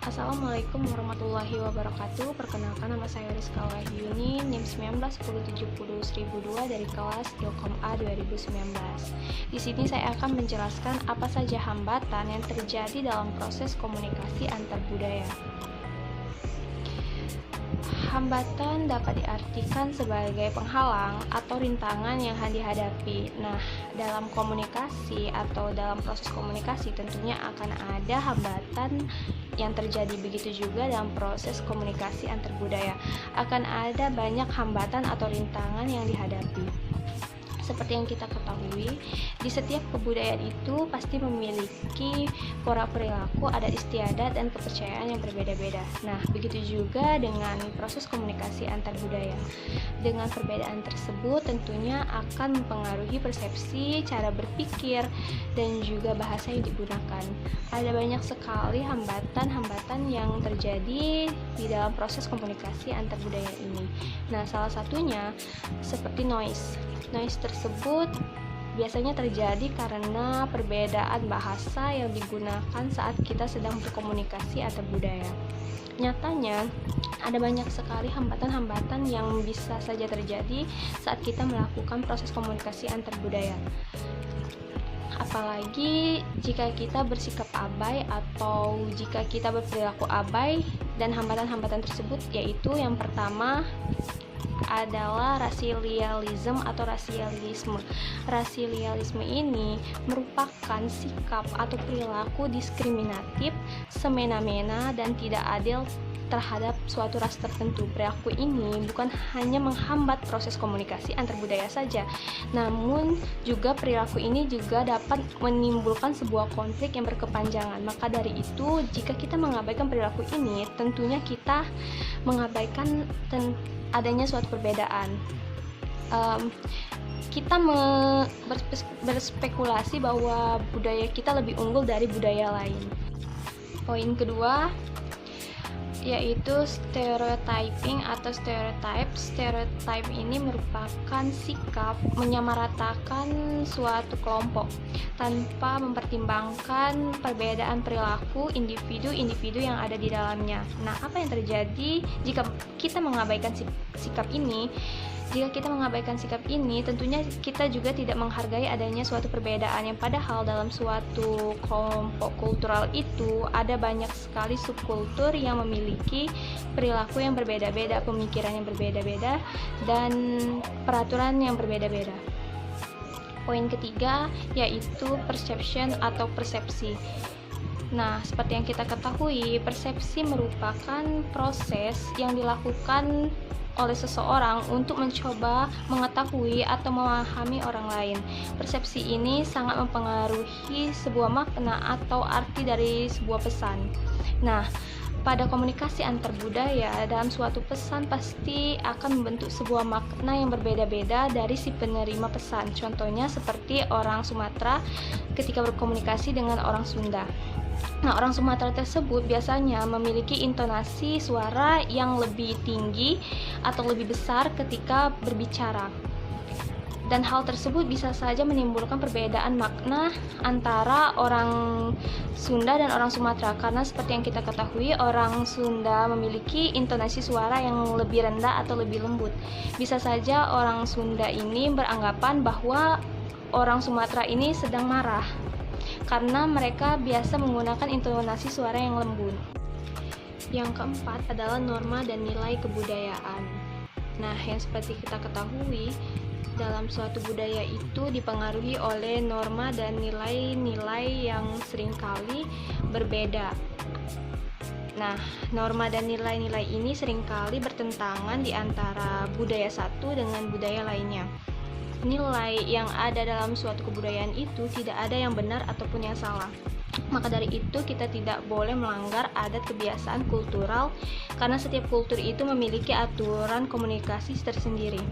Assalamualaikum warahmatullahi wabarakatuh. Perkenalkan, nama saya Rizka Wahyuni, NIM 1910701002 dari kelas Ilkom A 2019. Di sini saya akan menjelaskan apa saja hambatan yang terjadi dalam proses komunikasi antar budaya. Hambatan dapat diartikan sebagai penghalang atau rintangan yang dihadapi. Nah, dalam komunikasi atau dalam proses komunikasi tentunya akan ada hambatan yang terjadi. Begitu juga dalam proses komunikasi antar budaya. Akan ada banyak hambatan atau rintangan yang dihadapi. Seperti yang kita ketahui, di setiap kebudayaan itu pasti memiliki pola perilaku, adat istiadat, dan kepercayaan yang berbeda-beda. Nah, begitu juga dengan proses komunikasi antar budaya. Dengan perbedaan tersebut tentunya akan mempengaruhi persepsi, cara berpikir, dan juga bahasa yang digunakan. Ada banyak sekali hambatan-hambatan yang terjadi di dalam proses komunikasi antar budaya ini. Nah, salah satunya seperti noise. Noise tersebut biasanya terjadi karena perbedaan bahasa yang digunakan saat kita sedang berkomunikasi antar budaya. Nyatanya, ada banyak sekali hambatan-hambatan yang bisa saja terjadi saat kita melakukan proses komunikasi antar budaya. Apalagi jika kita bersikap abai atau jika kita berperilaku abai, dan hambatan-hambatan tersebut yaitu yang pertama adalah rasialisme atau rasialisme. Rasialisme ini merupakan sikap atau perilaku diskriminatif, semena-mena, dan tidak adil terhadap suatu ras tertentu. Perilaku ini bukan hanya menghambat proses komunikasi antar budaya saja, namun juga perilaku ini juga dapat menimbulkan sebuah konflik yang berkepanjangan. Maka dari itu, jika kita mengabaikan perilaku ini, tentunya kita mengabaikan adanya suatu perbedaan. Kita berspekulasi bahwa budaya kita lebih unggul dari budaya lain. Poin kedua yaitu stereotyping atau stereotype. Stereotype ini merupakan sikap menyamaratakan suatu kelompok tanpa mempertimbangkan perbedaan perilaku individu-individu yang ada di dalamnya. Nah, apa yang terjadi jika kita mengabaikan sikap ini? Jika kita mengabaikan sikap ini, tentunya kita juga tidak menghargai adanya suatu perbedaan yang padahal dalam suatu kelompok kultural itu ada banyak sekali subkultur yang memiliki perilaku yang berbeda-beda, pemikiran yang berbeda-beda, dan peraturan yang berbeda-beda. Poin ketiga yaitu perception atau persepsi. Nah, seperti yang kita ketahui, persepsi merupakan proses yang dilakukan oleh seseorang untuk mencoba mengetahui atau memahami orang lain. Persepsi ini sangat mempengaruhi sebuah makna atau arti dari sebuah pesan. Nah, pada komunikasi antar budaya, dalam suatu pesan pasti akan membentuk sebuah makna yang berbeda-beda dari si penerima pesan. Contohnya seperti orang Sumatera ketika berkomunikasi dengan orang Sunda. Nah, orang Sumatera tersebut biasanya memiliki intonasi suara yang lebih tinggi atau lebih besar ketika berbicara. Dan hal tersebut bisa saja menimbulkan perbedaan makna antara orang Sunda dan orang Sumatera, karena seperti yang kita ketahui, orang Sunda memiliki intonasi suara yang lebih rendah atau lebih lembut. Bisa saja orang Sunda ini beranggapan bahwa orang Sumatera ini sedang marah karena mereka biasa menggunakan intonasi suara yang lembut. Yang keempat adalah norma dan nilai kebudayaan. Nah, yang seperti kita ketahui, dalam suatu budaya itu dipengaruhi oleh norma dan nilai-nilai yang seringkali berbeda. Nah, norma dan nilai-nilai ini seringkali bertentangan di antara budaya satu dengan budaya lainnya. Nilai yang ada dalam suatu kebudayaan itu tidak ada yang benar ataupun yang salah. Maka dari itu kita tidak boleh melanggar adat kebiasaan kultural, karena setiap kultur itu memiliki aturan komunikasi tersendiri.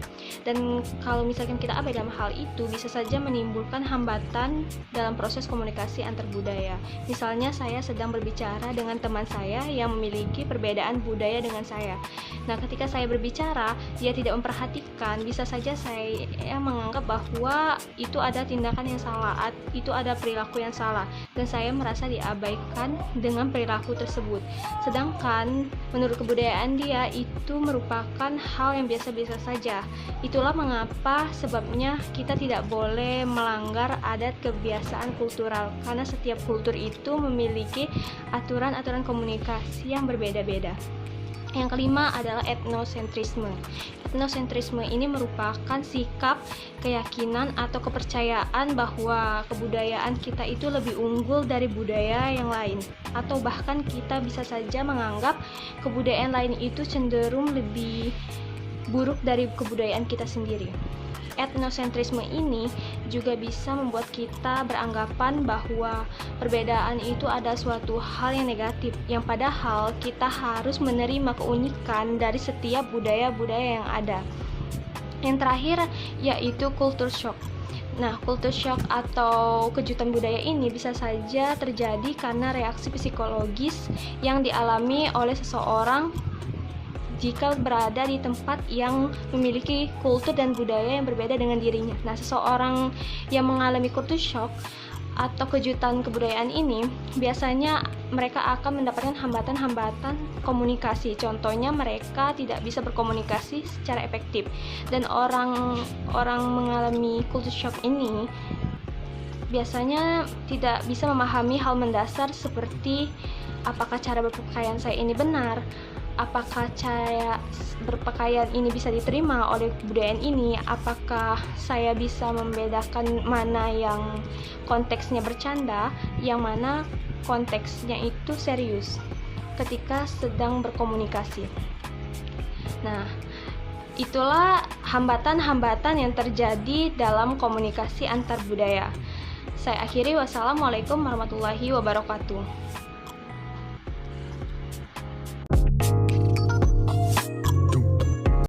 Dan kalau misalkan kita abai dalam hal itu, bisa saja menimbulkan hambatan dalam proses komunikasi antar budaya. Misalnya saya sedang berbicara dengan teman saya yang memiliki perbedaan budaya dengan saya. Nah, ketika saya berbicara, dia tidak memperhatikan, bisa saja saya menganggap bahwa itu ada tindakan yang salah, itu ada perilaku yang salah, dan saya merasa diabaikan dengan perilaku tersebut. Sedangkan menurut kebudayaan dia itu merupakan hal yang biasa-biasa saja. Itulah mengapa sebabnya kita tidak boleh melanggar adat kebiasaan kultural, karena setiap kultur itu memiliki aturan-aturan komunikasi yang berbeda-beda. Yang kelima adalah etnosentrisme. Etnosentrisme ini merupakan sikap, keyakinan, atau kepercayaan bahwa kebudayaan kita itu lebih unggul dari budaya yang lain, atau bahkan kita bisa saja menganggap kebudayaan lain itu cenderung lebih buruk dari kebudayaan kita sendiri. Etnosentrisme ini juga bisa membuat kita beranggapan bahwa perbedaan itu ada suatu hal yang negatif, yang padahal kita harus menerima keunikan dari setiap budaya-budaya yang ada. Yang terakhir yaitu culture shock. Nah, culture shock atau kejutan budaya ini bisa saja terjadi karena reaksi psikologis yang dialami oleh seseorang jika berada di tempat yang memiliki kultur dan budaya yang berbeda dengan dirinya. Nah, seseorang yang mengalami culture shock atau kejutan kebudayaan ini, biasanya mereka akan mendapatkan hambatan-hambatan komunikasi. Contohnya, mereka tidak bisa berkomunikasi secara efektif. Dan orang mengalami culture shock ini biasanya tidak bisa memahami hal mendasar seperti apakah cara berpakaian saya ini benar, apakah cara berpakaian ini bisa diterima oleh kebudayaan ini, apakah saya bisa membedakan mana yang konteksnya bercanda, yang mana konteksnya itu serius ketika sedang berkomunikasi. Nah, itulah hambatan-hambatan yang terjadi dalam komunikasi antar budaya. Saya akhiri, wassalamualaikum warahmatullahi wabarakatuh.